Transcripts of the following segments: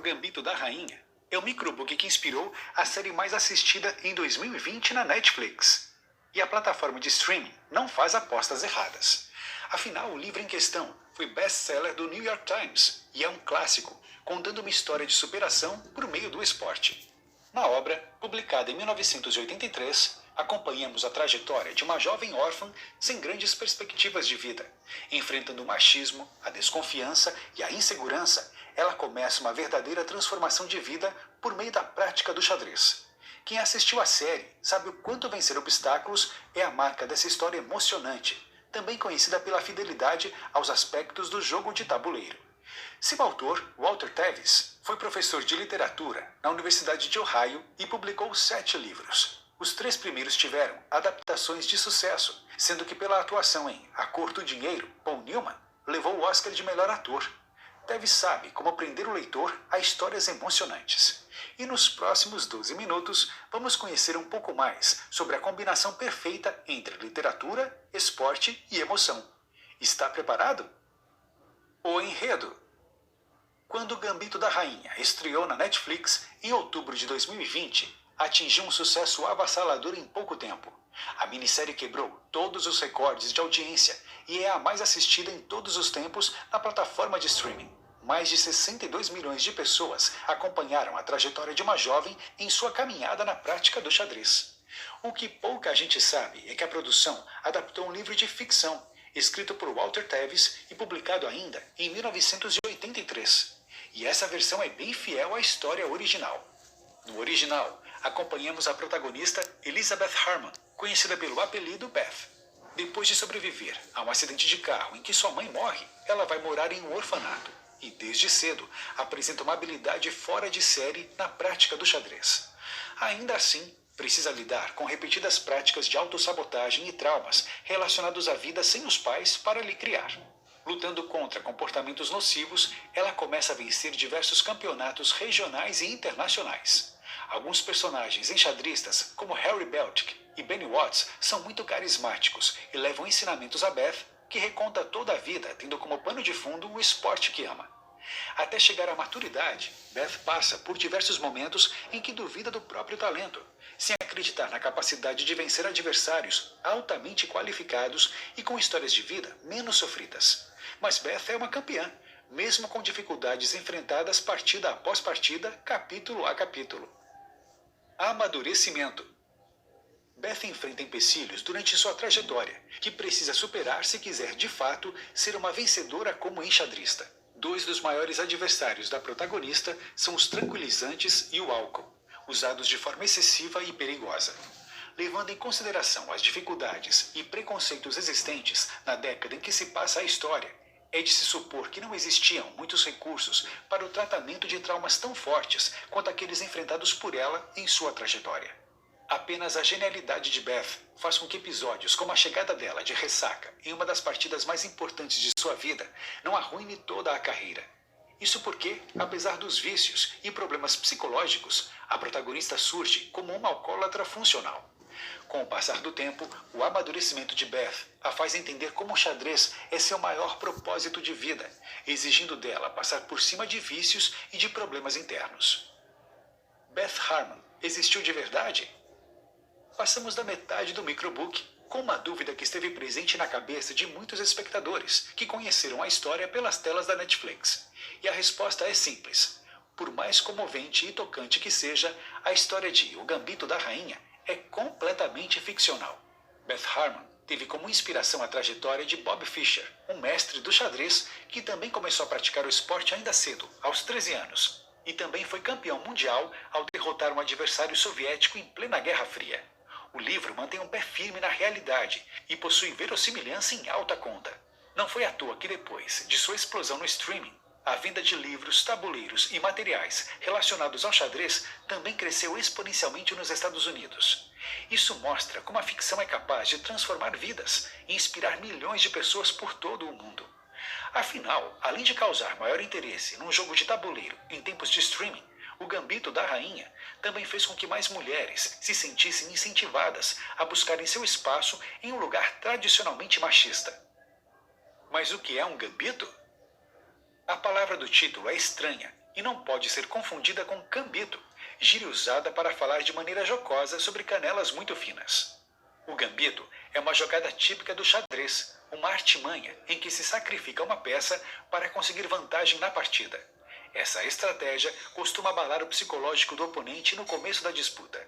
Gambito da Rainha é o microbook que inspirou a série mais assistida em 2020 na Netflix. E a plataforma de streaming não faz apostas erradas. Afinal, o livro em questão foi best-seller do New York Times e é um clássico, contando uma história de superação por meio do esporte. Na obra, publicada em 1983, acompanhamos a trajetória de uma jovem órfã sem grandes perspectivas de vida. Enfrentando o machismo, a desconfiança e a insegurança, ela começa uma verdadeira transformação de vida por meio da prática do xadrez. Quem assistiu à série sabe o quanto vencer obstáculos é a marca dessa história emocionante, também conhecida pela fidelidade aos aspectos do jogo de tabuleiro. Seu autor, Walter Tevis, foi professor de literatura na Universidade de Ohio e publicou 7 livros. Os 3 primeiros tiveram adaptações de sucesso, sendo que pela atuação em A Cor do Dinheiro, Paul Newman levou o Oscar de melhor ator. Tevis sabe como prender o leitor a histórias emocionantes. E nos próximos 12 minutos, vamos conhecer um pouco mais sobre a combinação perfeita entre literatura, esporte e emoção. Está preparado? O enredo. Quando o Gambito da Rainha estreou na Netflix em outubro de 2020, atingiu um sucesso avassalador em pouco tempo. A minissérie quebrou todos os recordes de audiência e é a mais assistida em todos os tempos na plataforma de streaming. Mais de 62 milhões de pessoas acompanharam a trajetória de uma jovem em sua caminhada na prática do xadrez. O que pouca gente sabe é que a produção adaptou um livro de ficção, escrito por Walter Tevis e publicado ainda em 1983. E essa versão é bem fiel à história original. No original, acompanhamos a protagonista Elizabeth Harmon, conhecida pelo apelido Beth. Depois de sobreviver a um acidente de carro em que sua mãe morre, ela vai morar em um orfanato. E desde cedo apresenta uma habilidade fora de série na prática do xadrez. Ainda assim, precisa lidar com repetidas práticas de autossabotagem e traumas relacionados à vida sem os pais para lhe criar. Lutando contra comportamentos nocivos, ela começa a vencer diversos campeonatos regionais e internacionais. Alguns personagens enxadristas, como Harry Beltic e Benny Watts, são muito carismáticos e levam ensinamentos a Beth, que reconta toda a vida tendo como pano de fundo o esporte que ama. Até chegar à maturidade, Beth passa por diversos momentos em que duvida do próprio talento, sem acreditar na capacidade de vencer adversários altamente qualificados e com histórias de vida menos sofridas. Mas Beth é uma campeã, mesmo com dificuldades enfrentadas partida após partida, capítulo a capítulo. Amadurecimento. Beth enfrenta empecilhos durante sua trajetória, que precisa superar se quiser de fato ser uma vencedora como enxadrista. 2 dos maiores adversários da protagonista são os tranquilizantes e o álcool, usados de forma excessiva e perigosa. Levando em consideração as dificuldades e preconceitos existentes na década em que se passa a história, é de se supor que não existiam muitos recursos para o tratamento de traumas tão fortes quanto aqueles enfrentados por ela em sua trajetória. Apenas a genialidade de Beth faz com que episódios como a chegada dela de ressaca em uma das partidas mais importantes de sua vida não arruine toda a carreira. Isso porque, apesar dos vícios e problemas psicológicos, a protagonista surge como uma alcoólatra funcional. Com o passar do tempo, o amadurecimento de Beth a faz entender como o xadrez é seu maior propósito de vida, exigindo dela passar por cima de vícios e de problemas internos. Beth Harmon existiu de verdade? Passamos da metade do microbook com uma dúvida que esteve presente na cabeça de muitos espectadores que conheceram a história pelas telas da Netflix. E a resposta é simples. Por mais comovente e tocante que seja, a história de O Gambito da Rainha é completamente ficcional. Beth Harmon teve como inspiração a trajetória de Bob Fischer, um mestre do xadrez que também começou a praticar o esporte ainda cedo, aos 13 anos, e também foi campeão mundial ao derrotar um adversário soviético em plena Guerra Fria. O livro mantém um pé firme na realidade e possui verossimilhança em alta conta. Não foi à toa que depois de sua explosão no streaming, a venda de livros, tabuleiros e materiais relacionados ao xadrez também cresceu exponencialmente nos Estados Unidos. Isso mostra como a ficção é capaz de transformar vidas e inspirar milhões de pessoas por todo o mundo. Afinal, além de causar maior interesse num jogo de tabuleiro em tempos de streaming, O Gambito da Rainha também fez com que mais mulheres se sentissem incentivadas a buscarem seu espaço em um lugar tradicionalmente machista. Mas o que é um gambito? A palavra do título é estranha e não pode ser confundida com gambito, gíria usada para falar de maneira jocosa sobre canelas muito finas. O gambito é uma jogada típica do xadrez, uma artimanha em que se sacrifica uma peça para conseguir vantagem na partida. Essa estratégia costuma abalar o psicológico do oponente no começo da disputa.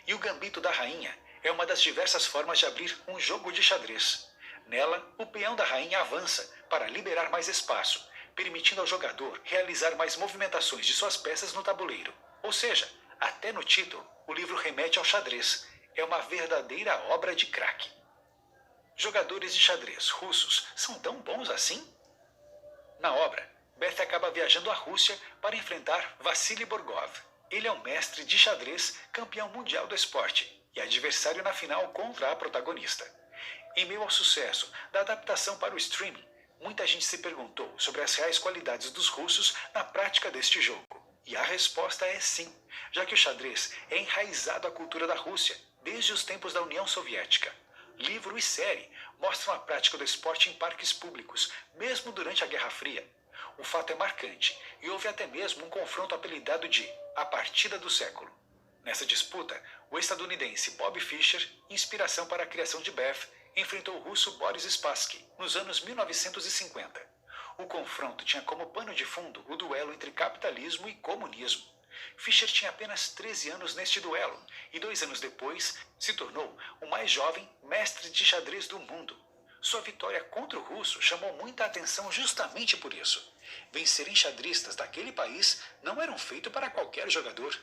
E o gambito da rainha é uma das diversas formas de abrir um jogo de xadrez. Nela, o peão da rainha avança para liberar mais espaço, permitindo ao jogador realizar mais movimentações de suas peças no tabuleiro. Ou seja, até no título, o livro remete ao xadrez. É uma verdadeira obra de craque. Jogadores de xadrez russos são tão bons assim? Na obra, Beth acaba viajando à Rússia para enfrentar Vassili Borgov. Ele é um mestre de xadrez, campeão mundial do esporte e adversário na final contra a protagonista. Em meio ao sucesso da adaptação para o streaming, muita gente se perguntou sobre as reais qualidades dos russos na prática deste jogo. E a resposta é sim, já que o xadrez é enraizado à cultura da Rússia desde os tempos da União Soviética. Livro e série mostram a prática do esporte em parques públicos, mesmo durante a Guerra Fria. O fato é marcante e houve até mesmo um confronto apelidado de A Partida do Século. Nessa disputa, o estadunidense Bob Fischer, inspiração para a criação de Beth, enfrentou o russo Boris Spassky nos anos 1950. O confronto tinha como pano de fundo o duelo entre capitalismo e comunismo. Fischer tinha apenas 13 anos neste duelo e 2 anos depois se tornou o mais jovem mestre de xadrez do mundo. Sua vitória contra o russo chamou muita atenção justamente por isso. Vencer enxadristas daquele país não era um feito para qualquer jogador.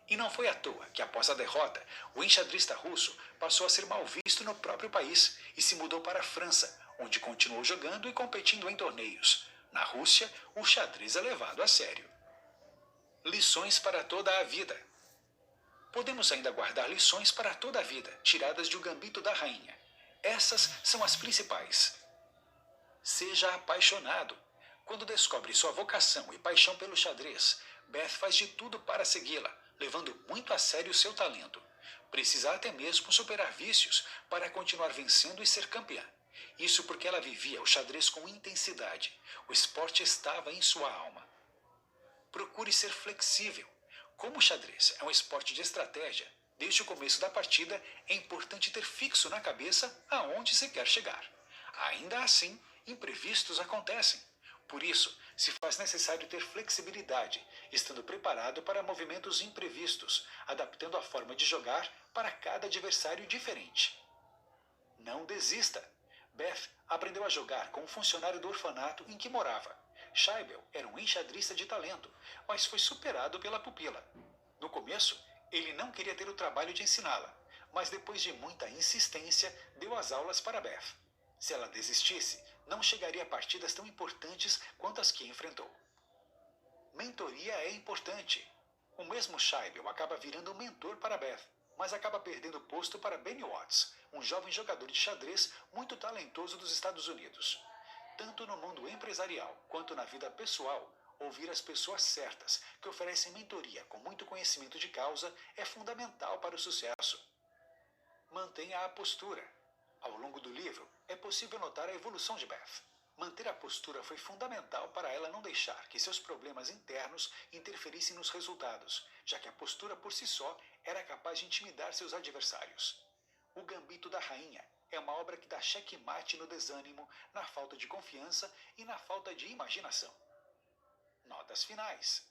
E não foi à toa que, após a derrota, o enxadrista russo passou a ser mal visto no próprio país e se mudou para a França, onde continuou jogando e competindo em torneios. Na Rússia, o xadrez é levado a sério. Lições para toda a vida. Podemos ainda guardar lições para toda a vida, tiradas de O Gambito da Rainha. Essas são as principais. Seja apaixonado. Quando descobre sua vocação e paixão pelo xadrez, Beth faz de tudo para segui-la, levando muito a sério seu talento. Precisa até mesmo superar vícios para continuar vencendo e ser campeã. Isso porque ela vivia o xadrez com intensidade. O esporte estava em sua alma. Procure ser flexível. Como o xadrez é um esporte de estratégia, desde o começo da partida é importante ter fixo na cabeça aonde se quer chegar. Ainda assim, imprevistos acontecem. Por isso, se faz necessário ter flexibilidade, estando preparado para movimentos imprevistos, adaptando a forma de jogar para cada adversário diferente. Não desista. Beth aprendeu a jogar com um funcionário do orfanato em que morava. Scheibel era um enxadrista de talento, mas foi superado pela pupila. No começo, ele não queria ter o trabalho de ensiná-la, mas depois de muita insistência, deu as aulas para Beth. Se ela desistisse, não chegaria a partidas tão importantes quanto as que enfrentou. Mentoria é importante. O mesmo Scheibel acaba virando um mentor para Beth, mas acaba perdendo o posto para Benny Watts, um jovem jogador de xadrez muito talentoso dos Estados Unidos. Tanto no mundo empresarial quanto na vida pessoal, ouvir as pessoas certas, que oferecem mentoria com muito conhecimento de causa, é fundamental para o sucesso. Mantenha a postura. Ao longo do livro, é possível notar a evolução de Beth. Manter a postura foi fundamental para ela não deixar que seus problemas internos interferissem nos resultados, já que a postura por si só era capaz de intimidar seus adversários. O Gambito da Rainha é uma obra que dá checkmate no desânimo, na falta de confiança e na falta de imaginação. Notas finais.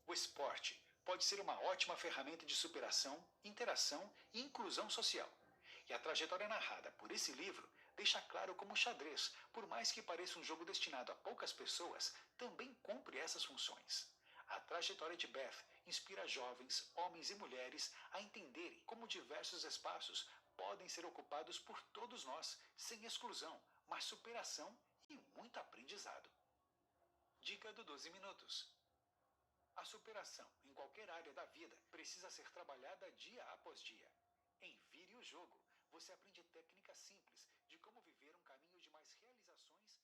O esporte pode ser uma ótima ferramenta de superação, interação e inclusão social. E a trajetória narrada por esse livro deixa claro como o xadrez, por mais que pareça um jogo destinado a poucas pessoas, também cumpre essas funções. A trajetória de Beth inspira jovens, homens e mulheres a entenderem como diversos espaços podem ser ocupados por todos nós, sem exclusão, mas superação e muito aprendizado. Dica do 12 minutos. A superação em qualquer área da vida precisa ser trabalhada dia após dia. Em Vire o Jogo, você aprende técnicas simples de como viver um caminho de mais realizações